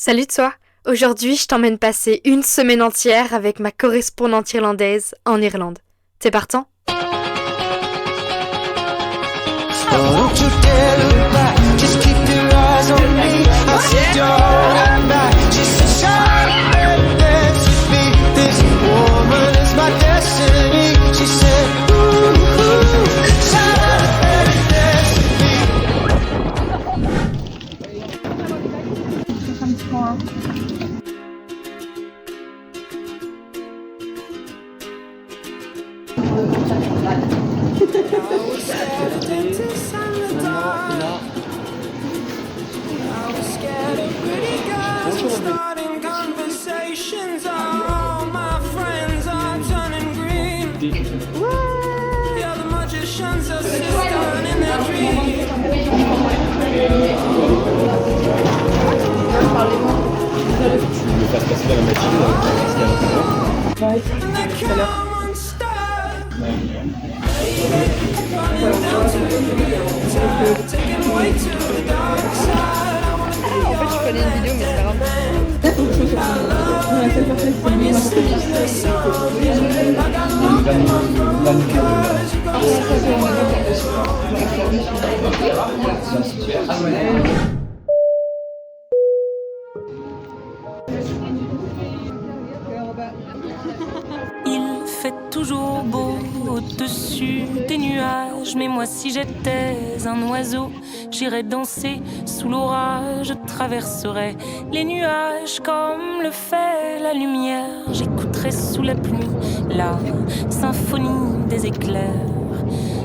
Salut toi! Aujourd'hui, je t'emmène passer une semaine entière avec ma correspondante irlandaise en Irlande. T'es partant? Don't you dare look back, just keep your eyes on me. I said you're holding back, she said shine and dance with me. This woman is my destiny. She said ooh, shine and dance with me. Starting conversations, all my friends are turning green. Yeah, the magicians are still in their dreams. And they can't stop. Running down to the tide, taken away to the dark side. En fait, je connais une vidéo, mais c'est pas grave. Il fait toujours beau au-dessus des nuages, mais moi si j'étais un oiseau, j'irais danser sous l'orage, je traverserais les nuages comme le fait la lumière, j'écouterais sous la pluie la symphonie des éclairs.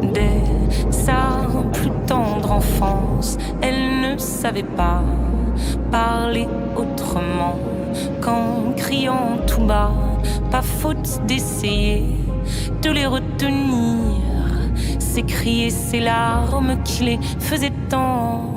Dès sa plus tendre enfance, elle ne savait pas parler autrement qu'en criant tout bas. Pas faute d'essayer de les retenir, ces cris et ces larmes qui les faisaient tant.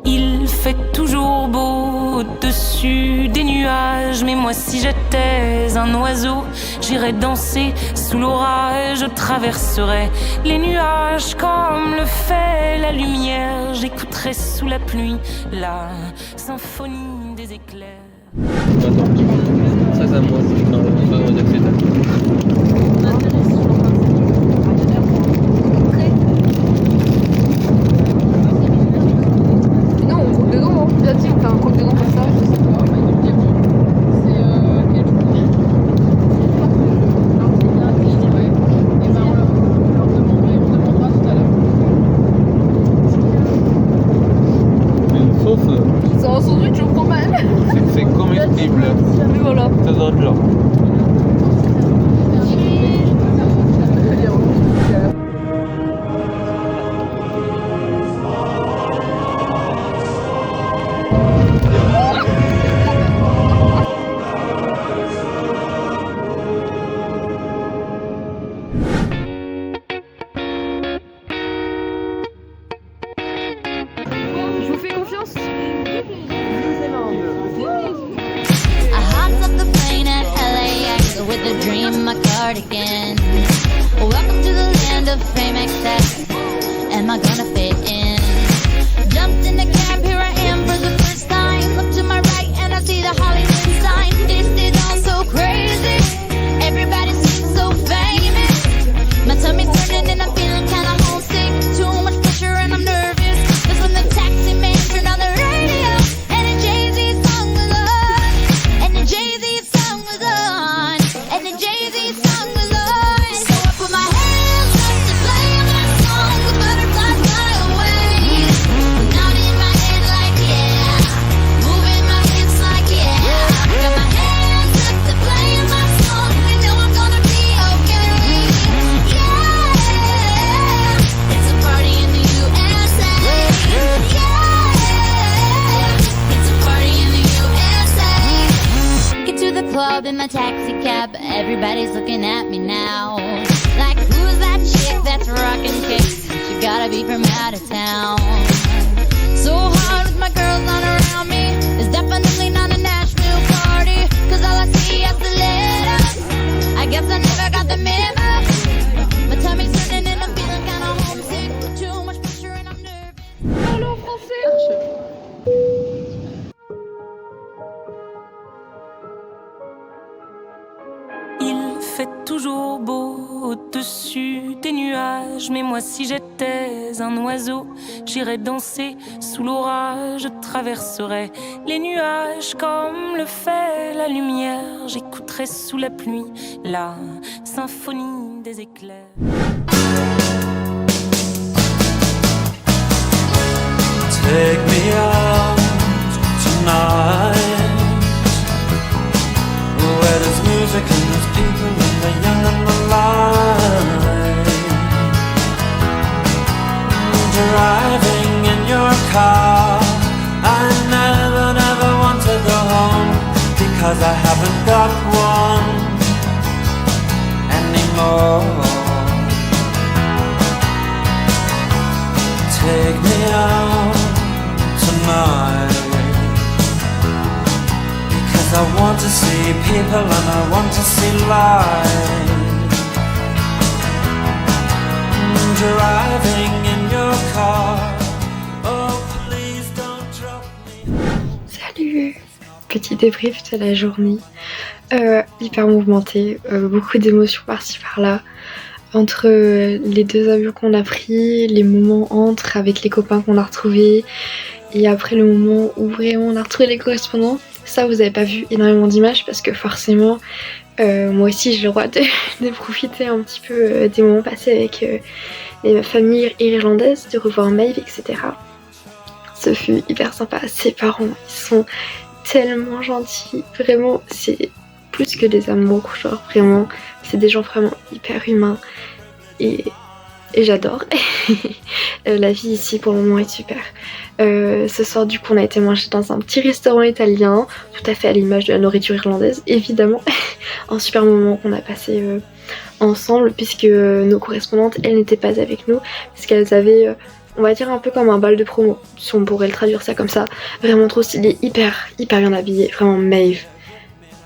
Il fait toujours beau au-dessus des nuages, mais moi si j'étais un oiseau, j'irais danser sous l'orage, je traverserais les nuages comme le fait la lumière, j'écouterais sous la pluie la symphonie des éclairs. Ça moi, non, on va dire que c'est ça. Non, on coupe dedans, hein. Bien dit, on fait un coupe dedans comme ça. Mais une sauce, C'est un sandwich, je prends mal. c'est comestible. Mais voilà. Ça doit être genre. Je vous fais confiance. I hopped off the plane at LAX with a dream in my cardigan. Welcome to the land of fame excess. Am I gonna fit in? Jumped in the cab, here I am for the first time. Look to my right and I see the Hollywood sign. This is all so crazy. Everybody seems so famous. My tummy's turning and I'm feeling kinda homesick. Too much pressure and I'm nervous. That's when the taxi man turned on the radio and the Jay-Z song was on. And the Jay-Z song was on. And the Jay-Z song was on. So I put my hands up to play that song with butterflies fly away. Nodding in my head like yeah, moving my hips like yeah. Got my hands up to play my song. I know I'm gonna be okay. Yeah, it's a party in the USA. Yeah, it's a party in the USA. Get to the club in my taxi cab. Everybody's looking at me now. Like, who's that chick that's rockin' kicks? She gotta be from out of town. So hard with my girls not around me. It's definitely not a Nashville party. Cause all I see is the letters. I guess I never got the memo. My tummy's turning and I'm feeling kinda homesick. Too much pressure and I'm nervous. Parle en français. toujours beau au-dessus des nuages. Mais moi, si j'étais un oiseau, j'irais danser sous l'orage. Je traverserais les nuages comme le fait la lumière. J'écouterais sous la pluie la symphonie des éclairs. Take me out tonight, where there's music and there's people and the young and the light. Driving in your car, I never want to go home, because I haven't got one anymore. Take me out tonight, because I want to see people and I want to see light. Driving in your car, oh please don't drop me. Salut! Petit débrief de la journée. Hyper mouvementée, beaucoup d'émotions par-ci par-là. Entre les 2 avions qu'on a pris, les moments entre avec les copains qu'on a retrouvés, et après le moment où vraiment on a retrouvé les correspondants. Ça, vous avez pas vu énormément d'images parce que forcément, moi aussi j'ai le droit de profiter un petit peu des moments passés avec ma famille irlandaise, de revoir Maeve, etc. Ce fut hyper sympa. Ses parents, ils sont tellement gentils. Vraiment, c'est plus que des amours. Genre vraiment, c'est des gens vraiment hyper humains. Et j'adore. La vie ici pour le moment est super. Ce soir du coup on a été manger dans un petit restaurant italien, tout à fait à l'image de la nourriture irlandaise, évidemment. Un super moment qu'on a passé ensemble, puisque nos correspondantes, elles n'étaient pas avec nous, parce qu'elles avaient, on va dire un peu comme un bal de promo, si on pourrait le traduire ça comme ça. Vraiment trop stylé, hyper bien habillée, vraiment Maeve.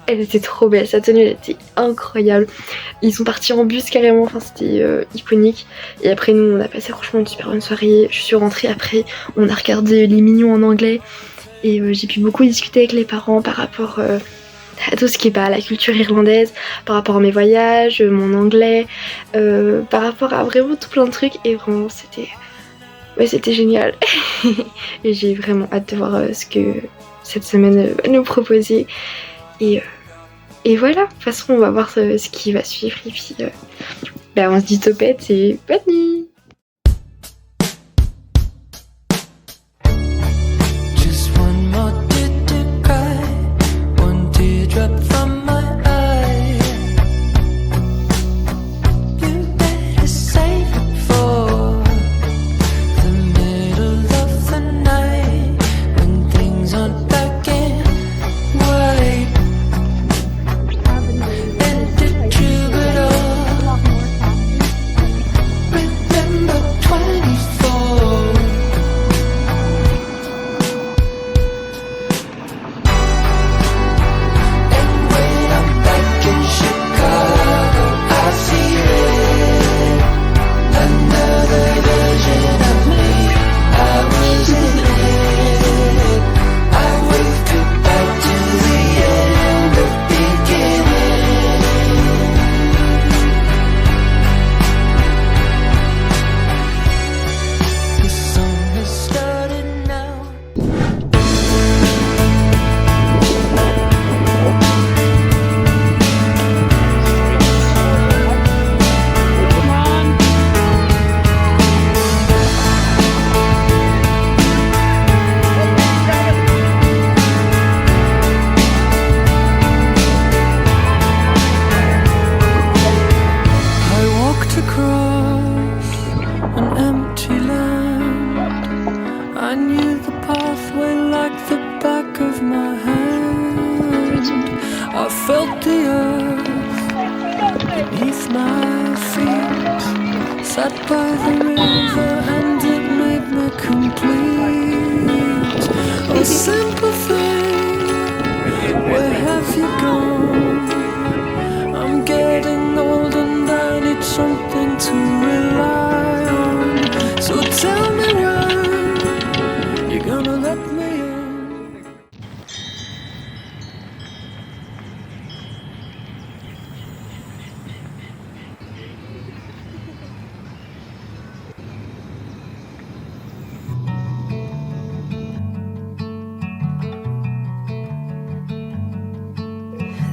Elle était trop belle, sa tenue elle était incroyable. Ils sont partis en bus carrément, enfin c'était iconique. Et après nous on a passé franchement une super bonne soirée. Je suis rentrée après, on a regardé Les Mignons en anglais. Et j'ai pu beaucoup discuter avec les parents par rapport à tout ce qui est à la culture irlandaise, par rapport à mes voyages, mon anglais, par rapport à vraiment tout plein de trucs. Et vraiment c'était génial. Et j'ai vraiment hâte de voir ce que cette semaine va nous proposer. Et voilà, de toute façon on va voir ce qui va suivre et puis on se dit topette et bonne nuit. Just one more tear to cry, one teardrop from my eye. You better save it for the middle of the night, when things aren't black and white. And did you at all remember 24? And when I'm back in Chicago, I see it, another version of me. I was in it. I waved goodbye to the end of beginning. The song has started now. I walked across an empty land. I knew the pathway like the back of my hand. I felt the earth beneath my feet. Sat by the river and it made me complete. Oh, simple thing, where have you gone? I'm getting old and I need something to rely on. So tell me when you're gonna let me in.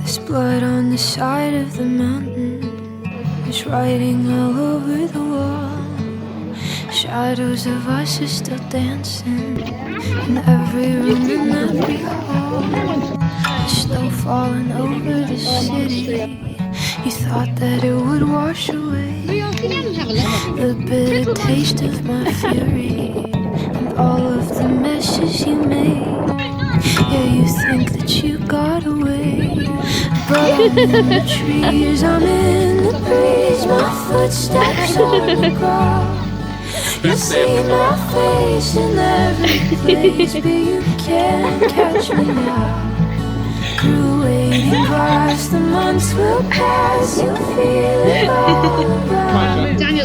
There's blood on the side of the mountain. There's writing all over the wall. Shadows of us are still dancing in every room in every hall. The snow falling over the city. You thought that it would wash away the bitter taste of my fury and all of the messes you made. Yeah, you think that you got away, but I'm in the trees, I'm in the breeze, my footsteps on the ground. You see my face in every place, but you can't catch me now. Grew waiting past, the months will pass, you'll feel it all around. I'm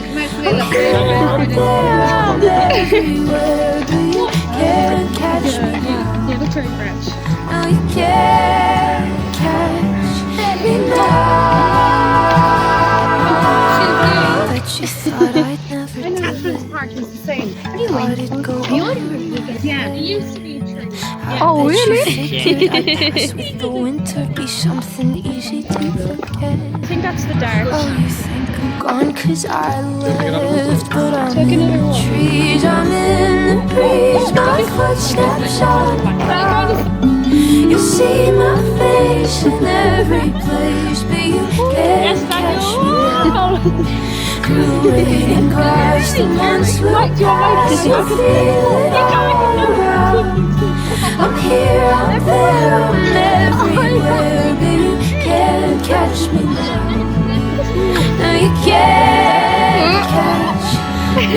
here, I'm there, I'm everywhere, but you can't catch me now. No, you can't catch me now. Bet you thought I'd never do it. Thought it'd go over. Oh, really? I'd pass with the winter, be something easy to forget. I think that's the dark. Oh, you think I'm gone 'cause I left, but I'm in the trees, I'm in the breeze, my footsteps on the ground. You see my face in every place, but you can't catch me now. Grew waiting past, the months will pass, you feel it all around. I'm here, I'm there, I'm everywhere, but you can't catch me now. No, you can't catch me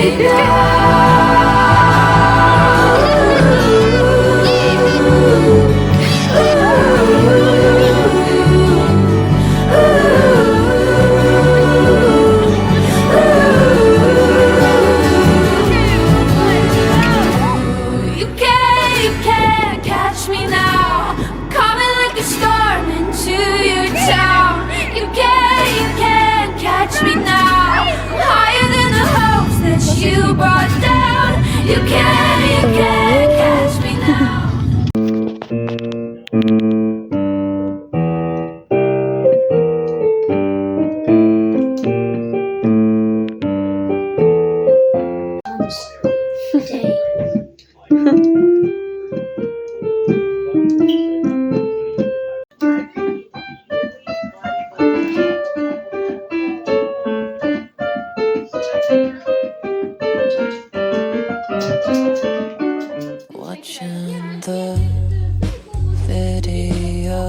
You can't catch me now. Coming like a storm into your town. You can't catch me now. I'm higher than the hopes that you brought down. You can't catch me now. Watching the video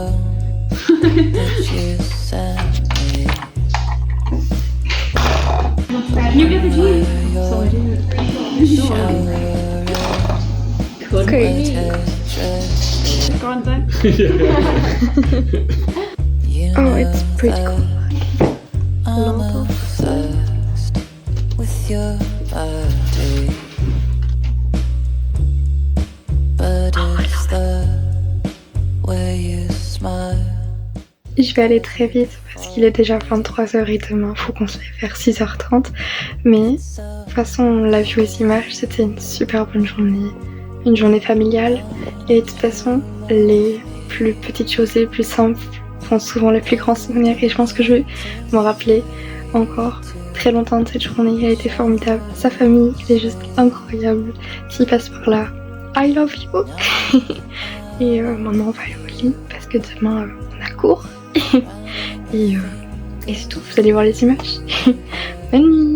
that you sent me. You get the G. So I didn't. Go on then. Oh, it's pretty cool. I'm obsessed with your body. But it's the way you smile. Je vais aller très vite parce qu'il est déjà 23h et demain faut qu'on se lève vers 6h30. Mais de toute façon, on l'a vu aux images, c'était une super bonne journée. Une journée familiale. Et de toute façon, les plus petites choses, les plus simples font souvent les plus grands souvenirs. Et je pense que je vais m'en rappeler encore très longtemps de cette journée. Elle était formidable. Sa famille, elle est juste incroyable. S'il passe par là, I love you. Et maintenant on va aller au lit parce que demain on a cours. Et c'est tout, vous allez voir les images. Bonne nuit.